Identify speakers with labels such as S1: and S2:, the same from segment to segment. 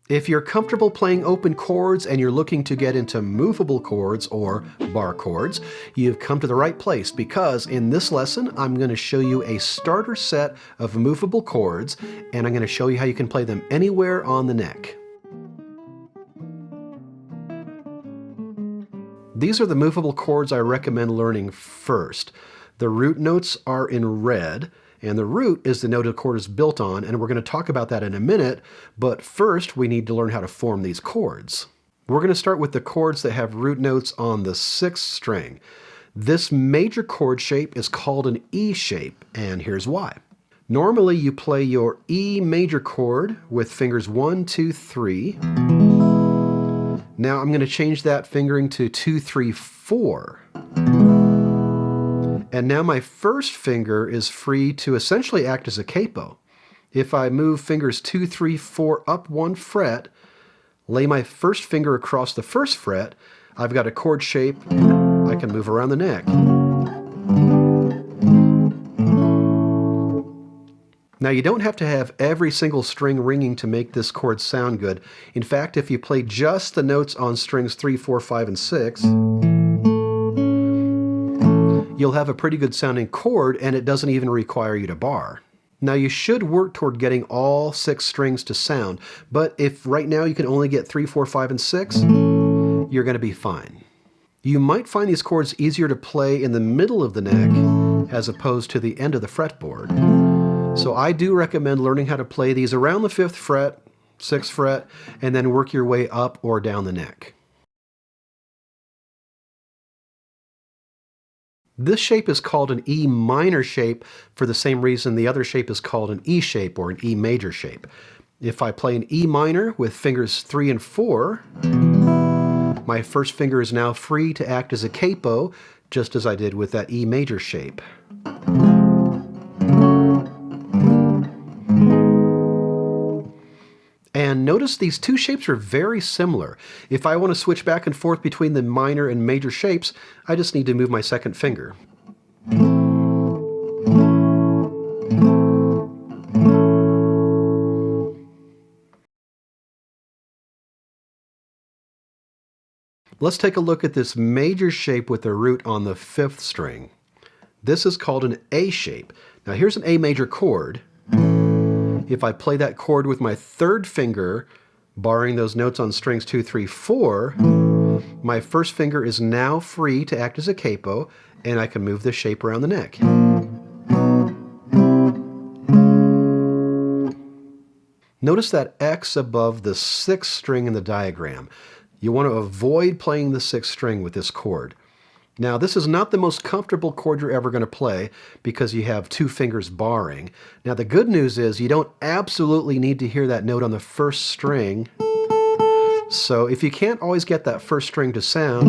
S1: If you're comfortable playing open chords and you're looking to get into movable chords or bar chords, you've come to the right place, because in this lesson I'm going to show you a starter set of movable chords, and I'm going to show you how you can play them anywhere on the neck. These are the movable chords I recommend learning first. The root notes are in red, and the root is the note a chord is built on, and we're going to talk about that in a minute, but first we need to learn how to form these chords. We're going to start with the chords that have root notes on the 6th string. This major chord shape is called an E shape, and here's why. Normally you play your E major chord with fingers 1, 2, 3. Now I'm going to change that fingering to 2, 3, 4. And now my first finger is free to essentially act as a capo. If I move fingers 2, 3, 4 up 1 fret, lay my first finger across the 1st fret, I've got a chord shape I can move around the neck. Now you don't have to have every single string ringing to make this chord sound good. In fact, if you play just the notes on strings 3, 4, 5, and 6, you'll have a pretty good sounding chord, and it doesn't even require you to bar. Now you should work toward getting all 6 strings to sound, but if right now you can only get 3, 4, 5, and 6, you're going to be fine. You might find these chords easier to play in the middle of the neck as opposed to the end of the fretboard. So I do recommend learning how to play these around the 5th fret, 6th fret, and then work your way up or down the neck. This shape is called an E minor shape for the same reason the other shape is called an E shape or an E major shape. If I play an E minor with fingers 3 and 4, my first finger is now free to act as a capo, just as I did with that E major shape. And notice these two shapes are very similar. If I want to switch back and forth between the minor and major shapes, I just need to move my second finger. Let's take a look at this major shape with the root on the 5th string. This is called an A shape. Now here's an A major chord. If I play that chord with my 3rd finger, barring those notes on strings 2, 3, 4, my first finger is now free to act as a capo, and I can move this shape around the neck. Notice that X above the 6th string in the diagram. You want to avoid playing the 6th string with this chord. Now, this is not the most comfortable chord you're ever going to play because you have 2 fingers barring. Now, the good news is you don't absolutely need to hear that note on the 1st string. So if you can't always get that 1st string to sound,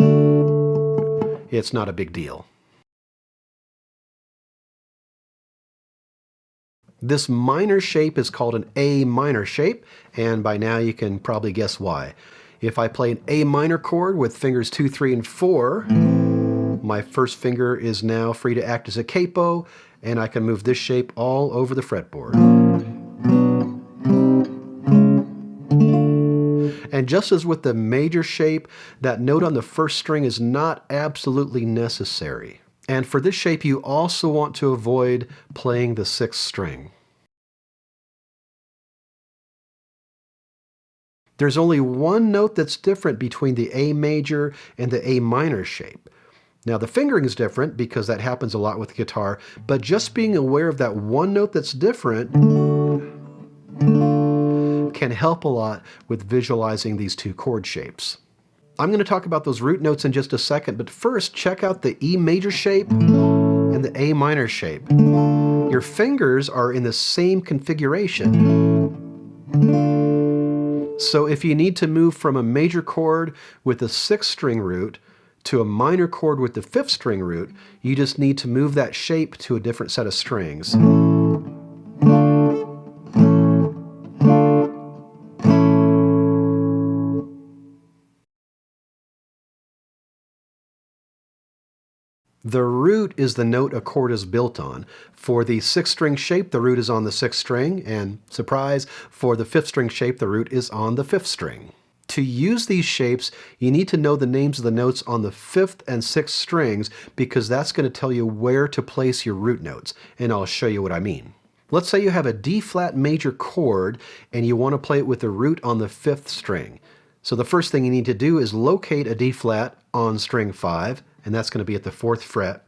S1: it's not a big deal. This minor shape is called an A minor shape, and by now you can probably guess why. If I play an A minor chord with fingers 2, 3, and 4, my first finger is now free to act as a capo, and I can move this shape all over the fretboard. And just as with the major shape, that note on the 1st string is not absolutely necessary. And for this shape, you also want to avoid playing the 6th string. There's only one note that's different between the A major and the A minor shape. Now the fingering is different because that happens a lot with the guitar, but just being aware of that one note that's different can help a lot with visualizing these 2 chord shapes. I'm going to talk about those root notes in just a second, but first check out the E major shape and the A minor shape. Your fingers are in the same configuration. So if you need to move from a major chord with the 6th string root to a minor chord with the 5th string root, you just need to move that shape to a different set of strings. The root is the note a chord is built on. For the 6th-string shape, the root is on the 6th string, and surprise, for the 5th-string shape, the root is on the 5th string. To use these shapes, you need to know the names of the notes on the 5th and 6th strings because that's going to tell you where to place your root notes, and I'll show you what I mean. Let's say you have a D-flat major chord and you want to play it with the root on the 5th string. So the first thing you need to do is locate a D-flat on string 5, and that's going to be at the 4th fret.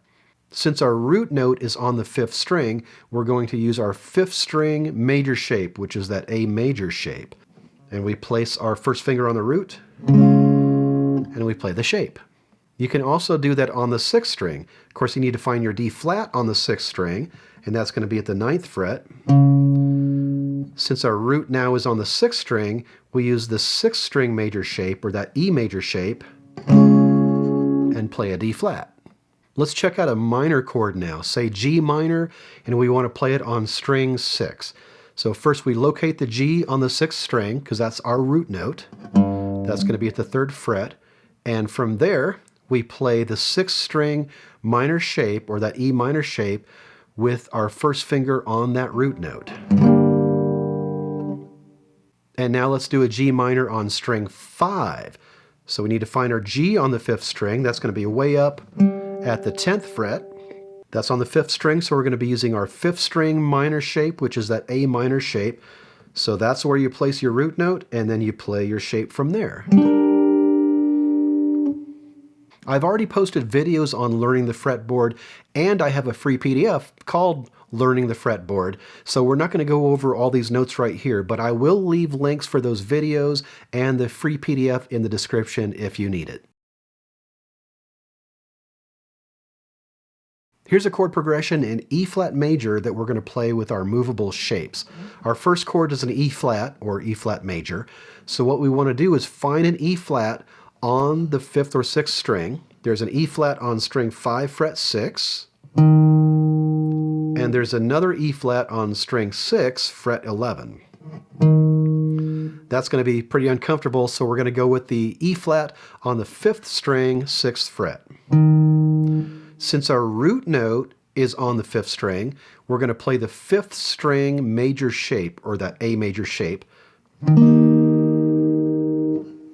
S1: Since our root note is on the 5th string, we're going to use our 5th string major shape, which is that A major shape. And we place our first finger on the root, and we play the shape. You can also do that on the 6th string. Of course, you need to find your D flat on the 6th string, and that's going to be at the 9th fret. Since our root now is on the 6th string, we use the 6th string major shape, or that E major shape, and play a D flat. Let's check out a minor chord now, say G minor, and we want to play it on string 6. So first we locate the G on the 6th string, because that's our root note. That's going to be at the 3rd fret. And from there, we play the 6th string minor shape, or that E minor shape, with our first finger on that root note. And now let's do a G minor on string 5. So we need to find our G on the 5th string. That's going to be way up at the 10th fret. That's on the 5th string, so we're going to be using our 5th string minor shape, which is that A minor shape. So that's where you place your root note, and then you play your shape from there. I've already posted videos on learning the fretboard, and I have a free PDF called Learning the Fretboard. So we're not going to go over all these notes right here, but I will leave links for those videos and the free PDF in the description if you need it. Here's a chord progression in E flat major that we're going to play with our movable shapes. Our first chord is an E flat, or E flat major. So what we want to do is find an E flat on the 5th or 6th string. There's an E flat on string 5 fret 6. And there's another E flat on string 6 fret 11. That's going to be pretty uncomfortable, so we're going to go with the E flat on the 5th string, 6th fret. Since our root note is on the 5th string, we're going to play the 5th string major shape, or that A major shape,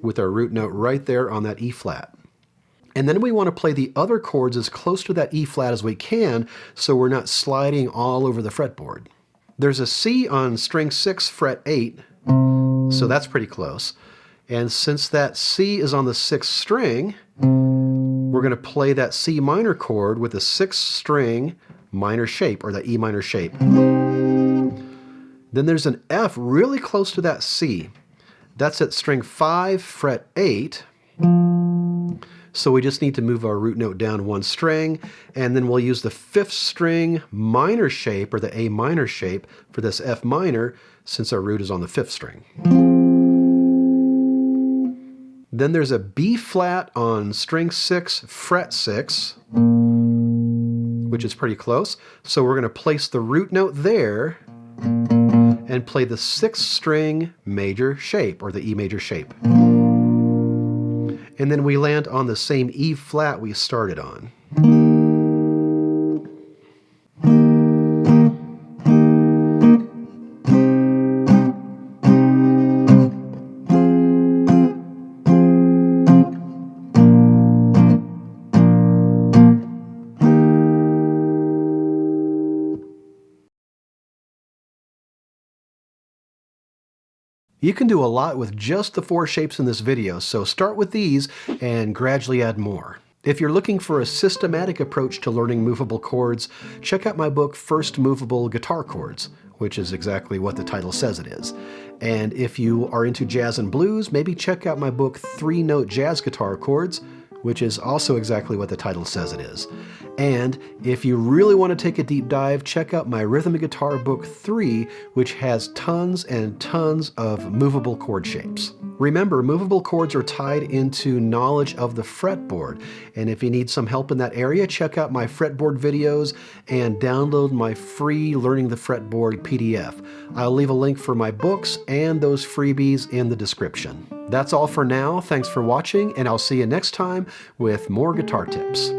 S1: with our root note right there on that E flat. And then we want to play the other chords as close to that E flat as we can, so we're not sliding all over the fretboard. There's a C on string 6 fret 8, so that's pretty close. And since that C is on the 6th string, we're going to play that C minor chord with a 6th string minor shape, or the E minor shape. Then there's an F really close to that C. That's at string 5 fret 8. So we just need to move our root note down one string, and then we'll use the 5th string minor shape, or the A minor shape, for this F minor, since our root is on the 5th string. Then there's a B flat on string 6 fret 6, which is pretty close. So we're going to place the root note there and play the 6th string major shape, or the E major shape. And then we land on the same E flat we started on. You can do a lot with just the 4 shapes in this video, so start with these and gradually add more. If you're looking for a systematic approach to learning movable chords, check out my book, First Movable Guitar Chords, which is exactly what the title says it is. And if you are into jazz and blues, maybe check out my book, 3-Note Jazz Guitar Chords, which is also exactly what the title says it is. And if you really want to take a deep dive, check out my Rhythm and Guitar Book 3, which has tons and tons of movable chord shapes. Remember, movable chords are tied into knowledge of the fretboard, and if you need some help in that area, check out my fretboard videos and download my free Learning the Fretboard PDF. I'll leave a link for my books and those freebies in the description. That's all for now. Thanks for watching, and I'll see you next time with more guitar tips.